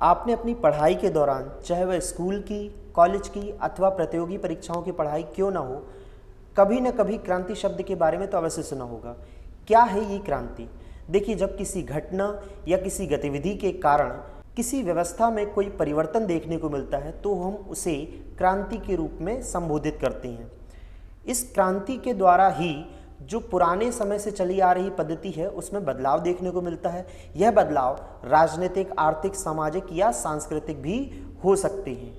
आपने अपनी पढ़ाई के दौरान, चाहे वह स्कूल की, कॉलेज की अथवा प्रतियोगी परीक्षाओं की पढ़ाई क्यों ना हो, कभी न कभी क्रांति शब्द के बारे में तो अवश्य सुना होगा। क्या है ये क्रांति? देखिए, जब किसी घटना या किसी गतिविधि के कारण किसी व्यवस्था में कोई परिवर्तन देखने को मिलता है तो हम उसे क्रांति के रूप में संबोधित करते हैं। इस क्रांति के द्वारा ही जो पुराने समय से चली आ रही पद्धति है उसमें बदलाव देखने को मिलता है। यह बदलाव राजनीतिक, आर्थिक, सामाजिक या सांस्कृतिक भी हो सकते हैं।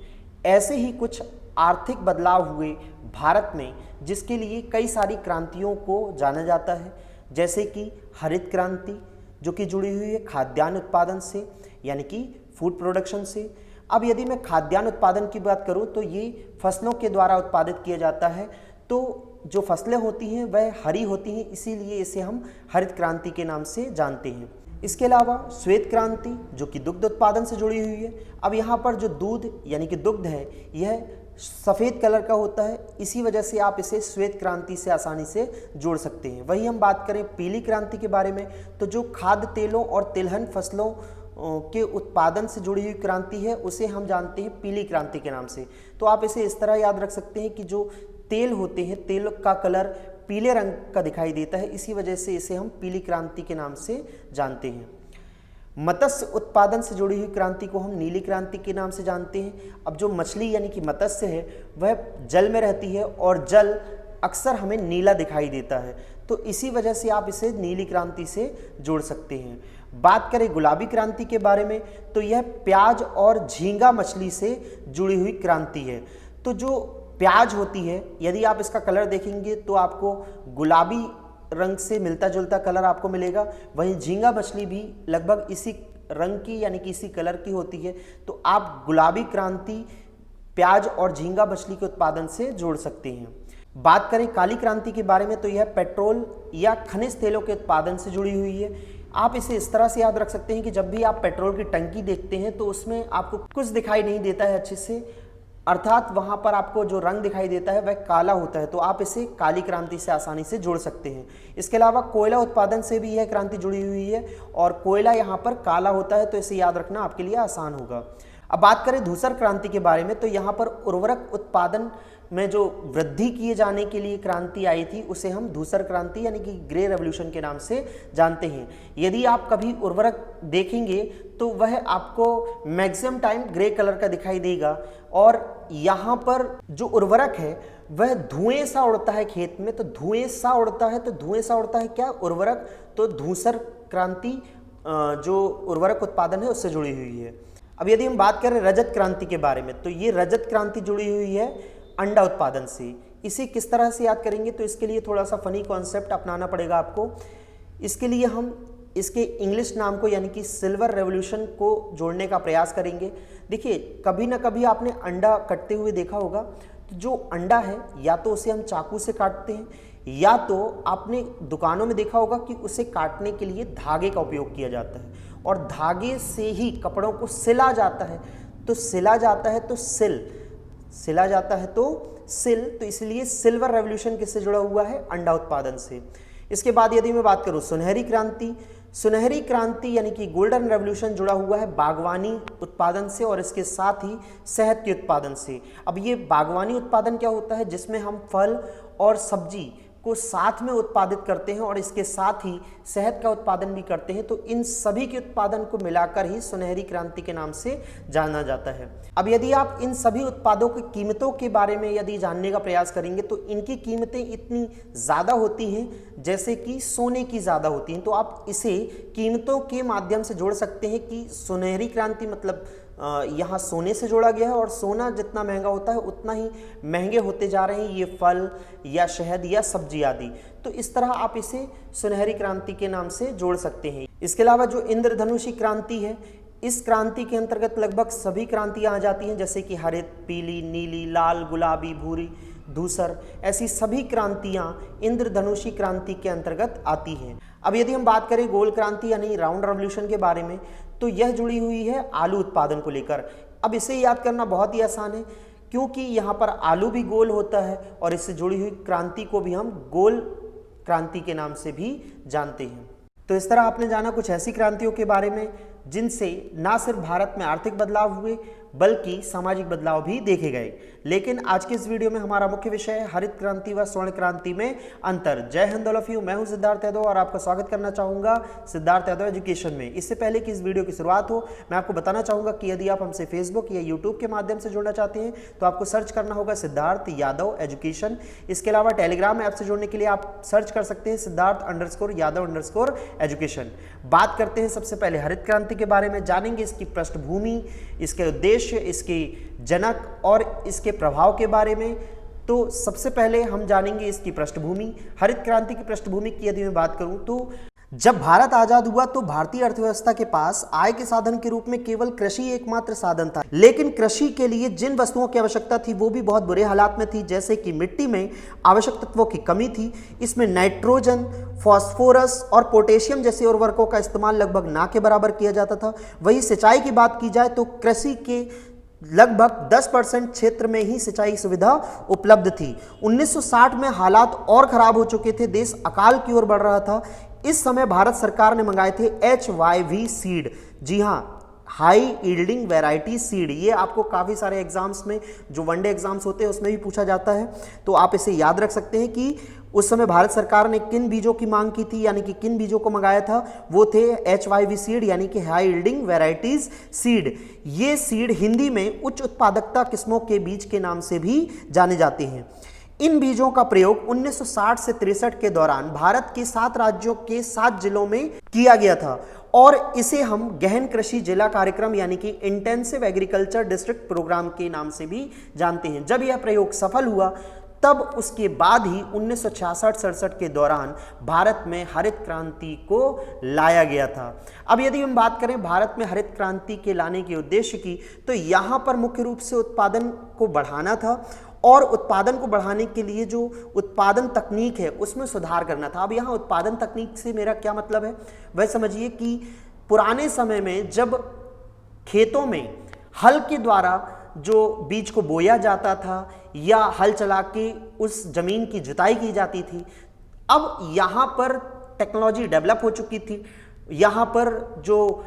ऐसे ही कुछ आर्थिक बदलाव हुए भारत में, जिसके लिए कई सारी क्रांतियों को जाना जाता है, जैसे कि हरित क्रांति जो कि जुड़ी हुई है खाद्यान्न उत्पादन से, यानी कि फूड प्रोडक्शन से। अब यदि मैं खाद्यान्न उत्पादन की बात करूं तो ये फसलों के द्वारा उत्पादित किया जाता है, तो जो फसलें होती हैं वह हरी होती हैं, इसीलिए इसे हम हरित क्रांति के नाम से जानते हैं। इसके अलावा श्वेत क्रांति जो कि दुग्ध उत्पादन से जुड़ी हुई है। अब यहाँ पर जो दूध यानी कि दुग्ध है यह सफ़ेद कलर का होता है, इसी वजह से आप इसे श्वेत क्रांति से आसानी से जोड़ सकते हैं। वही हम बात करें पीली क्रांति के बारे में, तो जो खाद्य तेलों और तिलहन फसलों के उत्पादन से जुड़ी हुई क्रांति है उसे हम जानते हैं पीली क्रांति के नाम से। तो आप इसे इस तरह याद रख सकते हैं कि जो तेल होते हैं, तेल का कलर पीले रंग का दिखाई देता है, इसी वजह से इसे हम पीली क्रांति के नाम से जानते हैं। मत्स्य उत्पादन से जुड़ी हुई क्रांति को हम नीली क्रांति के नाम से जानते हैं। अब जो मछली यानी कि मत्स्य है वह जल में रहती है और जल अक्सर हमें नीला दिखाई देता है, तो इसी वजह से आप इसे नीली क्रांति से जोड़ सकते हैं। बात करें गुलाबी क्रांति के बारे में, तो यह प्याज और झींगा मछली से जुड़ी हुई क्रांति है। तो जो प्याज होती है, यदि आप इसका कलर देखेंगे तो आपको गुलाबी रंग से मिलता जुलता कलर आपको मिलेगा। वहीं झींगा मछली भी लगभग इसी रंग की यानी कि इसी कलर की होती है, तो आप गुलाबी क्रांति प्याज और झींगा मछली के उत्पादन से जोड़ सकते हैं। बात करें काली क्रांति के बारे में, तो यह पेट्रोल या खनिज तेलों के उत्पादन से जुड़ी हुई है। आप इसे इस तरह से याद रख सकते हैं कि जब भी आप पेट्रोल की टंकी देखते हैं तो उसमें आपको कुछ दिखाई नहीं देता है अच्छे से, अर्थात वहाँ पर आपको जो रंग दिखाई देता है वह काला होता है, तो आप इसे काली क्रांति से आसानी से जोड़ सकते हैं। इसके अलावा कोयला उत्पादन से भी यह क्रांति जुड़ी हुई है और कोयला यहाँ पर काला होता है, तो इसे याद रखना आपके लिए आसान होगा। अब बात करें धूसर क्रांति के बारे में, तो यहाँ पर उर्वरक उत्पादन में जो वृद्धि किए जाने के लिए क्रांति आई थी उसे हम धूसर क्रांति यानी कि ग्रे रेवोल्यूशन के नाम से जानते हैं। यदि आप कभी उर्वरक देखेंगे तो वह आपको मैक्सिमम टाइम ग्रे कलर का दिखाई देगा, और यहाँ पर जो उर्वरक है वह धुएं सा उड़ता है खेत में, तो धुएं सा उड़ता है, तो धुएं सा उड़ता है क्या? उर्वरक। तो धूसर क्रांति जो उर्वरक उत्पादन है उससे जुड़ी हुई है। अब यदि हम बात करें रजत क्रांति के बारे में, तो ये रजत क्रांति जुड़ी हुई है अंडा उत्पादन से। इसे किस तरह से याद करेंगे, तो इसके लिए थोड़ा सा फनी कॉन्सेप्ट अपनाना पड़ेगा आपको। इसके लिए हम इसके इंग्लिश नाम को यानी कि सिल्वर रेवोल्यूशन को जोड़ने का प्रयास करेंगे। देखिए, कभी ना कभी आपने अंडा कटते हुए देखा होगा, तो जो अंडा है या तो उसे हम चाकू से काटते हैं, या तो आपने दुकानों में देखा होगा कि उसे काटने के लिए धागे का उपयोग किया जाता है, और धागे से ही कपड़ों को सिला जाता है। तो सिला जाता है तो सिल, सिला जाता है तो सिल, तो इसलिए सिल्वर रेवोल्यूशन किससे जुड़ा हुआ है? अंडा उत्पादन से। इसके बाद यदि मैं बात करूं सुनहरी क्रांति, सुनहरी क्रांति यानी कि गोल्डन रेवोल्यूशन जुड़ा हुआ है बागवानी उत्पादन से और इसके साथ ही शहद के उत्पादन से। अब ये बागवानी उत्पादन क्या होता है? जिसमें हम फल और सब्जी को साथ में उत्पादित करते हैं और इसके साथ ही शहद का उत्पादन भी करते हैं, तो इन सभी के उत्पादन को मिलाकर ही सुनहरी क्रांति के नाम से जाना जाता है। अब यदि आप इन सभी उत्पादों की कीमतों के बारे में यदि जानने का प्रयास करेंगे तो इनकी कीमतें इतनी ज़्यादा होती हैं जैसे कि सोने की ज़्यादा होती हैं, तो आप इसे कीमतों के माध्यम से जोड़ सकते हैं कि सुनहरी क्रांति मतलब यहाँ सोने से जोड़ा गया है, और सोना जितना महंगा होता है उतना ही महंगे होते जा रहे हैं ये फल या शहद या सब्जी आदि। तो इस तरह आप इसे सुनहरी क्रांति के नाम से जोड़ सकते हैं। इसके अलावा जो इंद्रधनुषी क्रांति है, इस क्रांति के अंतर्गत लगभग सभी क्रांतियाँ आ जाती हैं, जैसे कि हरित, पीली, नीली, लाल, गुलाबी, भूरी, धूसर, ऐसी सभी क्रांतियाँ इंद्रधनुषी क्रांति के अंतर्गत आती हैं। अब यदि हम बात करें गोल क्रांति यानी राउंड रेवोल्यूशन के बारे में, तो यह जुड़ी हुई है आलू उत्पादन को लेकर। अब इसे याद करना बहुत ही आसान है, क्योंकि यहाँ पर आलू भी गोल होता है और इससे जुड़ी हुई क्रांति को भी हम गोल क्रांति के नाम से भी जानते हैं। तो इस तरह आपने जाना कुछ ऐसी क्रांतियों के बारे में जिनसे ना सिर्फ भारत में आर्थिक बदलाव हुए बल्कि सामाजिक बदलाव भी देखे गए। लेकिन आज के इस वीडियो में हमारा मुख्य विषय है हरित क्रांति व स्वर्ण क्रांति में अंतर। जय हिंद ऑल ऑफ यू, मैं हूं सिद्धार्थ यादव और आपका स्वागत करना चाहूंगा सिद्धार्थ यादव एजुकेशन में। इससे पहले कि इस वीडियो की शुरुआत हो, मैं आपको बताना चाहूंगा कि यदि आप हमसे फेसबुक या यूट्यूब के माध्यम से जुड़ना चाहते हैं तो आपको सर्च करना होगा सिद्धार्थ यादव एजुकेशन। इसके अलावा टेलीग्राम ऐप से जुड़ने के लिए आप सर्च कर सकते हैं सिद्धार्थ_यादव_ एजुकेशन। बात करते हैं सबसे पहले हरित क्रांति के बारे में, जानेंगे इसकी पृष्ठभूमि, इसके उद्देश्य, इसके जनक और इसके प्रभाव के बारे में। तो सबसे पहले हम जानेंगे इसकी पृष्ठभूमि। हरित क्रांति की पृष्ठभूमि की यदि मैं बात करूं तो जब भारत आजाद हुआ तो भारतीय अर्थव्यवस्था के पास आय के साधन के रूप में केवल कृषि एकमात्र साधन था। लेकिन कृषि के लिए जिन वस्तुओं की आवश्यकता थी वो भी बहुत बुरे हालात में थी, जैसे कि मिट्टी में आवश्यक तत्वों की कमी थी। इसमें नाइट्रोजन, फास्फोरस और पोटेशियम जैसे उर्वरकों का इस्तेमाल लगभग ना के बराबर किया जाता था। वही सिंचाई की बात की जाए तो कृषि के लगभग 10% क्षेत्र में ही सिंचाई सुविधा उपलब्ध थी। 1960 में हालात और खराब हो चुके थे, देश अकाल की ओर बढ़ रहा था। इस समय भारत सरकार ने मंगाए थे HYV सीड। जी हाँ, हाई यील्डिंग वैरायटी सीड। ये आपको काफ़ी सारे एग्जाम्स में, जो वनडे एग्जाम्स होते हैं उसमें भी पूछा जाता है, तो आप इसे याद रख सकते हैं कि उस समय भारत सरकार ने किन बीजों की मांग की थी, यानी कि किन बीजों को मंगाया था। वो थे HYV सीड, यानी कि हाई यील्डिंग वैरायटीज सीड। ये सीड हिंदी में उच्च उत्पादकता किस्मों के बीज के नाम से भी जाने जाते हैं। इन बीजों का प्रयोग 1960 से 63 के दौरान भारत के 7 राज्यों के 7 जिलों में किया गया था और इसे हम गहन कृषि जिला कार्यक्रम यानी कि इंटेंसिव एग्रीकल्चर डिस्ट्रिक्ट प्रोग्राम के नाम से भी जानते हैं। जब यह प्रयोग सफल हुआ तब उसके बाद ही 1966-67 के दौरान भारत में हरित क्रांति को लाया गया था। अब यदि हम बात करें भारत में हरित क्रांति के लाने के उद्देश्य की, तो यहाँ पर मुख्य रूप से उत्पादन को बढ़ाना था और उत्पादन को बढ़ाने के लिए जो उत्पादन तकनीक है उसमें सुधार करना था। अब यहाँ उत्पादन तकनीक से मेरा क्या मतलब है, वह समझिए कि पुराने समय में जब खेतों में हल के द्वारा जो बीज को बोया जाता था या हल चला के उस जमीन की जुताई की जाती थी, अब यहाँ पर टेक्नोलॉजी डेवलप हो चुकी थी। यहाँ पर जो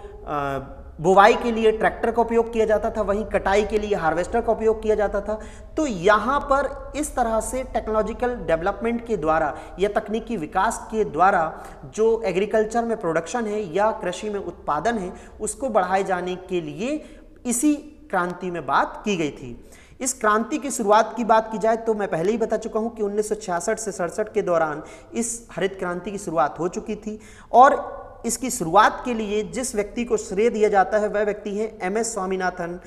बुवाई के लिए ट्रैक्टर का उपयोग किया जाता था, वहीं कटाई के लिए हार्वेस्टर का उपयोग किया जाता था। तो यहाँ पर इस तरह से टेक्नोलॉजिकल डेवलपमेंट के द्वारा या तकनीकी विकास के द्वारा जो एग्रीकल्चर में प्रोडक्शन है या कृषि में उत्पादन है उसको बढ़ाए जाने के लिए इसी क्रांति में बात की गई थी। इस क्रांति की शुरुआत की बात की जाए तो मैं पहले ही बता चुका हूं कि 1966 से 67 के दौरान इस हरित क्रांति की शुरुआत हो चुकी थी और इसकी शुरुआत के लिए जिस व्यक्ति को श्रेय दिया जाता है वह व्यक्ति है MS स्वामीनाथन।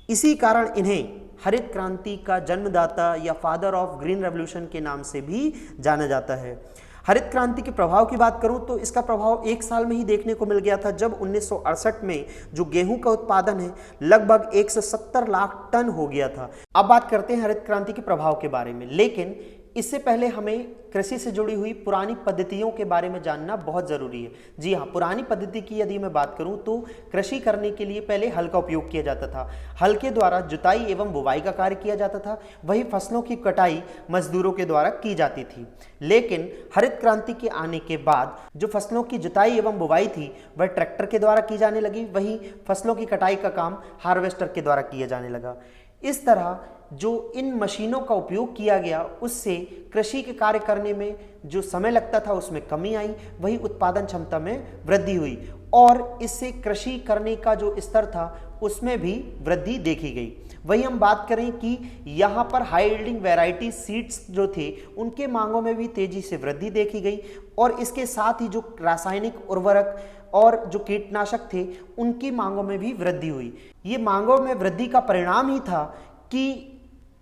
इसी कारण इन्हें हरित क्रांति का जन्मदाता या फादर ऑफ ग्रीन रेवोल्यूशन के नाम से भी जाना जाता है। हरित क्रांति के प्रभाव की बात करूं तो इसका प्रभाव एक साल में ही देखने को मिल गया था, जब 1968 में जो गेहूं का उत्पादन है लगभग 170 लाख टन हो गया था। अब बात करते हैं हरित क्रांति के प्रभाव के बारे में, लेकिन इससे पहले हमें कृषि से जुड़ी हुई पुरानी पद्धतियों के बारे में जानना बहुत ज़रूरी है। जी हाँ, पुरानी पद्धति की यदि मैं बात करूं तो कृषि करने के लिए पहले हल का उपयोग किया जाता था। हल के द्वारा जुताई एवं बुवाई का कार्य किया जाता था, वही फसलों की कटाई मजदूरों के द्वारा की जाती थी। लेकिन हरित क्रांति के आने के बाद जो फसलों की जुताई एवं बुवाई थी वह ट्रैक्टर के द्वारा की जाने लगी, वही फसलों की कटाई का काम हार्वेस्टर के द्वारा किया जाने लगा। इस तरह जो इन मशीनों का उपयोग किया गया उससे कृषि के कार्य करने में जो समय लगता था उसमें कमी आई, वही उत्पादन क्षमता में वृद्धि हुई और इससे कृषि करने का जो स्तर था उसमें भी वृद्धि देखी गई। वही हम बात करें कि यहाँ पर हाई यील्डिंग वैरायटी सीड्स जो थे उनके मांगों में भी तेजी से वृद्धि देखी गई और इसके साथ ही जो रासायनिक उर्वरक और जो कीटनाशक थे उनकी मांगों में भी वृद्धि हुई। ये मांगों में वृद्धि का परिणाम ही था कि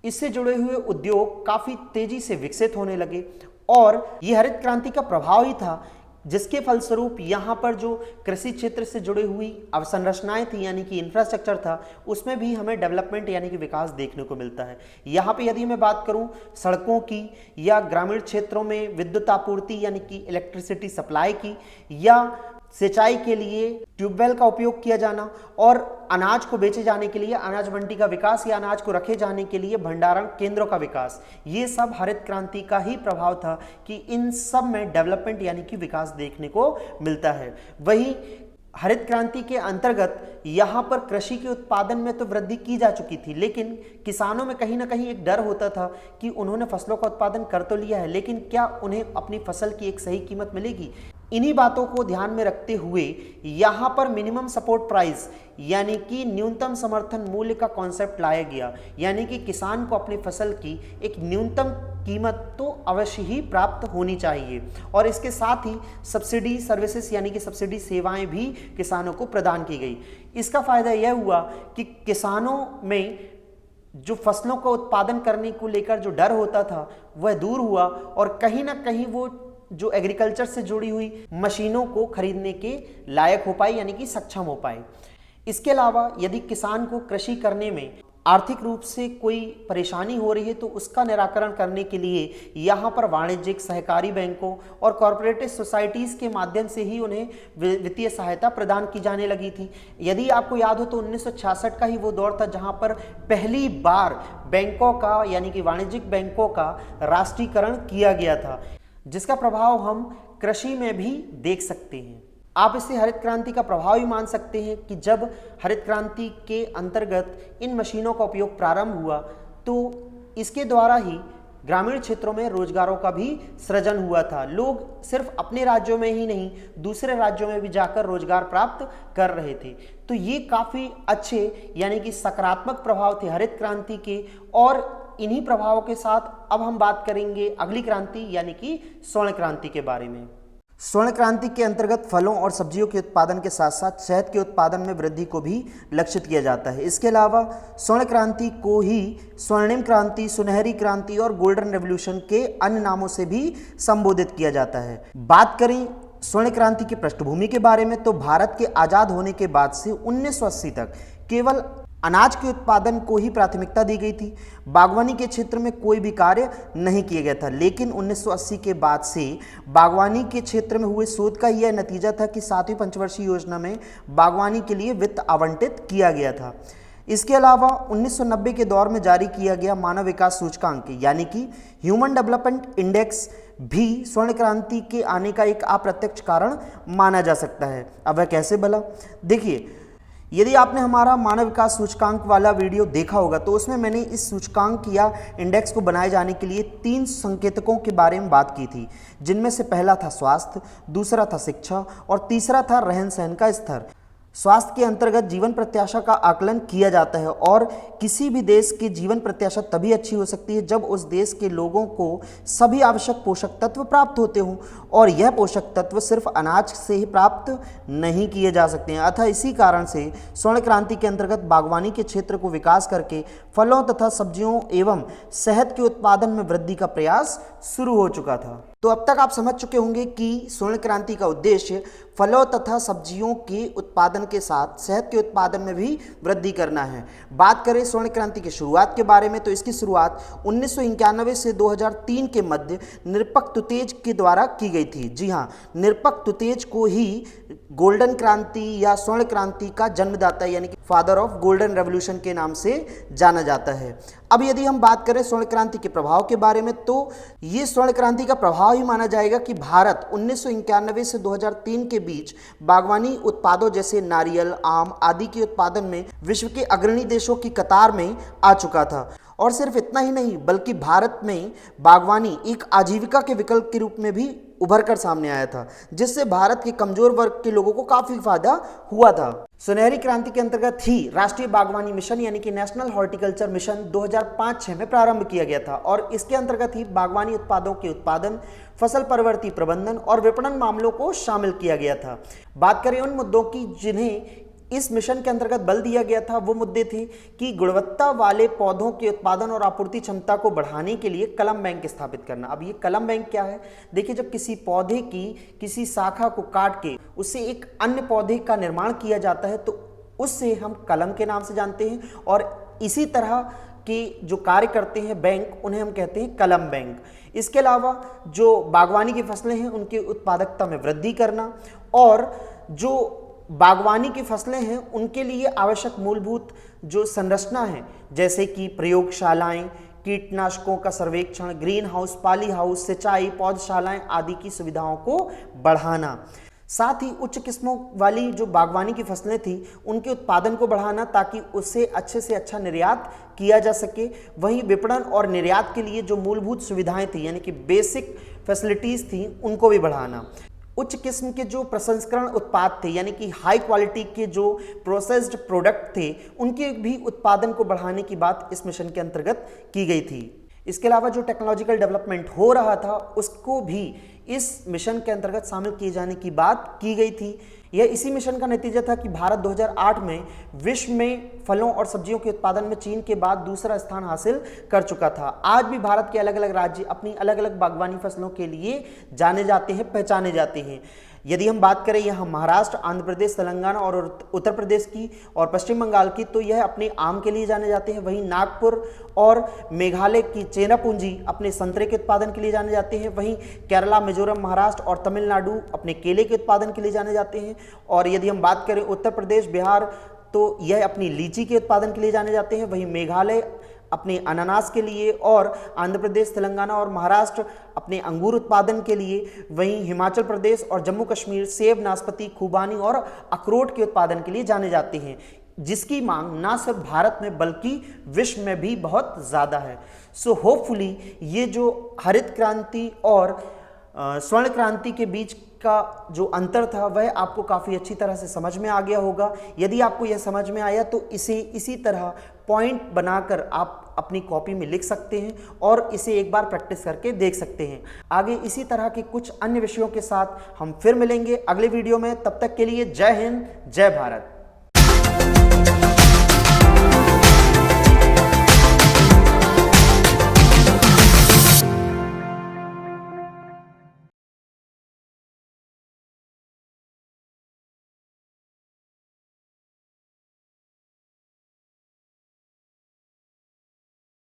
इससे जुड़े हुए उद्योग काफ़ी तेजी से विकसित होने लगे और ये हरित क्रांति का प्रभाव ही था, जिसके फलस्वरूप यहाँ पर जो कृषि क्षेत्र से जुड़ी हुई अवसंरचनाएं थी यानी कि इंफ्रास्ट्रक्चर था उसमें भी हमें डेवलपमेंट यानी कि विकास देखने को मिलता है। यहाँ पे यदि मैं बात करूँ सड़कों की या ग्रामीण क्षेत्रों में विद्युत आपूर्ति यानी कि इलेक्ट्रिसिटी सप्लाई की या सिंचाई के लिए ट्यूबवेल का उपयोग किया जाना और अनाज को बेचे जाने के लिए अनाज मंडी का विकास या अनाज को रखे जाने के लिए भंडारण केंद्रों का विकास, ये सब हरित क्रांति का ही प्रभाव था कि इन सब में डेवलपमेंट यानी कि विकास देखने को मिलता है। वही हरित क्रांति के अंतर्गत यहाँ पर कृषि के उत्पादन में तो वृद्धि की जा चुकी थी, लेकिन किसानों में कहीं ना कहीं एक डर होता था कि उन्होंने फसलों का उत्पादन कर तो लिया है, लेकिन क्या उन्हें अपनी फसल की एक सही कीमत मिलेगी। इन्हीं बातों को ध्यान में रखते हुए यहाँ पर मिनिमम सपोर्ट प्राइस यानी कि न्यूनतम समर्थन मूल्य का कॉन्सेप्ट लाया गया, यानी कि किसान को अपनी फसल की एक न्यूनतम कीमत तो अवश्य ही प्राप्त होनी चाहिए, और इसके साथ ही सब्सिडी सर्विसेज यानी कि सब्सिडी सेवाएं भी किसानों को प्रदान की गई। इसका फायदा यह हुआ कि किसानों में जो फसलों का उत्पादन करने को लेकर जो डर होता था वह दूर हुआ, और कहीं ना कहीं वो जो एग्रीकल्चर से जुड़ी हुई मशीनों को खरीदने के लायक हो पाए, यानी कि सक्षम हो पाए। इसके अलावा यदि किसान को कृषि करने में आर्थिक रूप से कोई परेशानी हो रही है तो उसका निराकरण करने के लिए यहाँ पर वाणिज्यिक सहकारी बैंकों और कॉरपोरेटिव सोसाइटीज़ के माध्यम से ही उन्हें वित्तीय सहायता प्रदान की जाने लगी थी। यदि आपको याद हो तो 1966 का ही वो दौर था जहाँ पर पहली बार बैंकों का यानी कि वाणिज्यिक बैंकों का राष्ट्रीयकरण किया गया था, जिसका प्रभाव हम कृषि में भी देख सकते हैं। आप इसे हरित क्रांति का प्रभाव भी मान सकते हैं कि जब हरित क्रांति के अंतर्गत इन मशीनों का उपयोग प्रारंभ हुआ तो इसके द्वारा ही ग्रामीण क्षेत्रों में रोजगारों का भी सृजन हुआ था। लोग सिर्फ अपने राज्यों में ही नहीं दूसरे राज्यों में भी जाकर रोजगार प्राप्त कर रहे थे। तो ये काफ़ी अच्छे यानी कि सकारात्मक प्रभाव थे हरित क्रांति के, और इन्हीं प्रभावों के साथ अब हम बात करेंगे अगली क्रांति यानी कि स्वर्ण क्रांति के बारे में। स्वर्ण क्रांति के अंतर्गत फलों और सब्जियों के उत्पादन के साथ साथ शहद के उत्पादन में वृद्धि को भी लक्षित किया जाता है। इसके अलावा स्वर्ण क्रांति को ही स्वर्णिम क्रांति, सुनहरी क्रांति और गोल्डन रेवोल्यूशन के अन्य नामों से भी संबोधित किया जाता है। बात करें स्वर्ण क्रांति की पृष्ठभूमि के बारे में तो भारत के आज़ाद होने के बाद से 1980 तक केवल अनाज के उत्पादन को ही प्राथमिकता दी गई थी। बागवानी के क्षेत्र में कोई भी कार्य नहीं किया गया था, लेकिन 1980 के बाद से बागवानी के क्षेत्र में हुए शोध का यह नतीजा था कि 7वीं पंचवर्षीय योजना में बागवानी के लिए वित्त आवंटित किया गया था। इसके अलावा 1990 के दौर में जारी किया गया मानव विकास सूचकांक यानी कि ह्यूमन डेवलपमेंट इंडेक्स भी स्वर्ण क्रांति के आने का एक अप्रत्यक्ष कारण माना जा सकता है। अब वह कैसे भला? देखिए, यदि आपने हमारा मानव विकास सूचकांक वाला वीडियो देखा होगा तो उसमें मैंने इस सूचकांक या इंडेक्स को बनाए जाने के लिए 3 संकेतकों के बारे में बात की थी, जिनमें से पहला था स्वास्थ्य, दूसरा था शिक्षा और तीसरा था रहन सहन का स्तर। स्वास्थ्य के अंतर्गत जीवन प्रत्याशा का आकलन किया जाता है, और किसी भी देश की जीवन प्रत्याशा तभी अच्छी हो सकती है जब उस देश के लोगों को सभी आवश्यक पोषक तत्व प्राप्त होते हों, और यह पोषक तत्व सिर्फ अनाज से ही प्राप्त नहीं किए जा सकते हैं। अतः इसी कारण से स्वर्ण क्रांति के अंतर्गत बागवानी के क्षेत्र को विकास करके फलों तथा सब्जियों एवं शहद के उत्पादन में वृद्धि का प्रयास शुरू हो चुका था। तो अब तक आप समझ चुके होंगे कि स्वर्ण क्रांति का उद्देश्य फलों तथा सब्जियों के उत्पादन के साथ शहद के उत्पादन में भी वृद्धि करना है। बात करें स्वर्ण क्रांति की शुरुआत के बारे में तो इसकी शुरुआत 1991 से 2003 के मध्य निरपक तुतेज के द्वारा की गई थी। जी हाँ, निरपक तुतेज को ही गोल्डन क्रांति या स्वर्ण क्रांति का जन्मदाता यानी कि फादर ऑफ गोल्डन रेवोल्यूशन के नाम से जाना जाता है। अब यदि हम बात करें स्वर्ण क्रांति के प्रभाव के बारे में तो ये स्वर्ण क्रांति का प्रभाव ही माना जाएगा कि भारत 1991 से 2003 के बीच बागवानी उत्पादों जैसे नारियल, आम आदि के उत्पादन में विश्व के अग्रणी देशों की कतार में आ चुका था। और सिर्फ इतना ही नहीं बल्कि भारत में बागवानी एक आजीविका के विकल्प के रूप में भी उभर कर सामने आया था, जिससे भारत के कमजोर वर्ग के लोगों को काफी फायदा हुआ था। सुनहरी क्रांति के अंतर्गत ही राष्ट्रीय बागवानी मिशन यानी कि नेशनल हॉर्टिकल्चर मिशन 2005-6 में प्रारंभ किया गया था, और इसके अंतर्गत ही बागवानी उत्पादों के उत्पादन, फसल परवर्ती प्रबंधन और विपणन मामलों को शामिल किया गया था। बात करें उन मुद्दों की जिन्हें इस मिशन के अंतर्गत बल दिया गया था, वो मुद्दे थे कि गुणवत्ता वाले पौधों के उत्पादन और आपूर्ति क्षमता को बढ़ाने के लिए कलम बैंक स्थापित करना। अब ये कलम बैंक क्या है? देखिए, जब किसी पौधे की किसी शाखा को काट के उससे एक अन्य पौधे का निर्माण किया जाता है तो उससे हम कलम के नाम से जानते हैं, और इसी तरह के जो कार्य करते हैं बैंक, उन्हें हम कहते हैं कलम बैंक। इसके अलावा जो बागवानी की फसलें हैं उनकी उत्पादकता में वृद्धि करना, और जो बागवानी की फसलें हैं उनके लिए आवश्यक मूलभूत जो संरचना है जैसे कि प्रयोगशालाएं, कीटनाशकों का सर्वेक्षण, ग्रीन हाउस, पाली हाउस, सिंचाई, पौधशालाएं आदि की सुविधाओं को बढ़ाना। साथ ही उच्च किस्मों वाली जो बागवानी की फसलें थी उनके उत्पादन को बढ़ाना ताकि उससे अच्छे से अच्छा निर्यात किया जा सके। वहीं विपणन और निर्यात के लिए जो मूलभूत सुविधाएं थी यानी कि बेसिक फैसिलिटीज़ थी उनको भी बढ़ाना। उच्च किस्म के जो प्रसंस्करण उत्पाद थे यानी कि हाई क्वालिटी के जो प्रोसेस्ड प्रोडक्ट थे उनके भी उत्पादन को बढ़ाने की बात इस मिशन के अंतर्गत की गई थी। इसके अलावा जो टेक्नोलॉजिकल डेवलपमेंट हो रहा था उसको भी इस मिशन के अंतर्गत शामिल किए जाने की बात की गई थी। यह इसी मिशन का नतीजा था कि भारत 2008 में विश्व में फलों और सब्जियों के उत्पादन में चीन के बाद दूसरा स्थान हासिल कर चुका था। आज भी भारत के अलग अलग राज्य अपनी अलग अलग बागवानी फसलों के लिए जाने जाते हैं, पहचाने जाते हैं। यदि हम बात करें यहाँ महाराष्ट्र, आंध्र प्रदेश, तेलंगाना और उत्तर प्रदेश की और पश्चिम बंगाल की, तो यह अपने आम के लिए जाने जाते हैं। वहीं नागपुर और मेघालय की चेनापुंजी अपने संतरे के उत्पादन के लिए जाने जाते हैं। वहीं केरला, मिजोरम, महाराष्ट्र और तमिलनाडु अपने केले के उत्पादन के लिए जाने जाते हैं। और यदि हम बात करें उत्तर प्रदेश, बिहार, तो यह अपनी लीची के उत्पादन के लिए जाने जाते हैं। वहीं मेघालय अपने अनानास के लिए और आंध्र प्रदेश, तेलंगाना और महाराष्ट्र अपने अंगूर उत्पादन के लिए। वहीं हिमाचल प्रदेश और जम्मू कश्मीर सेब, नाशपाती, खूबानी और अखरोट के उत्पादन के लिए जाने जाते हैं, जिसकी मांग ना सिर्फ भारत में बल्कि विश्व में भी बहुत ज़्यादा है। सो होपफुली ये जो हरित क्रांति और स्वर्ण क्रांति के बीच का जो अंतर था वह आपको काफ़ी अच्छी तरह से समझ में आ गया होगा। यदि आपको यह समझ में आया तो इसे इसी तरह पॉइंट बनाकर आप अपनी कॉपी में लिख सकते हैं और इसे एक बार प्रैक्टिस करके देख सकते हैं। आगे इसी तरह के कुछ अन्य विषयों के साथ हम फिर मिलेंगे अगले वीडियो में। तब तक के लिए जय हिंद, जय भारत।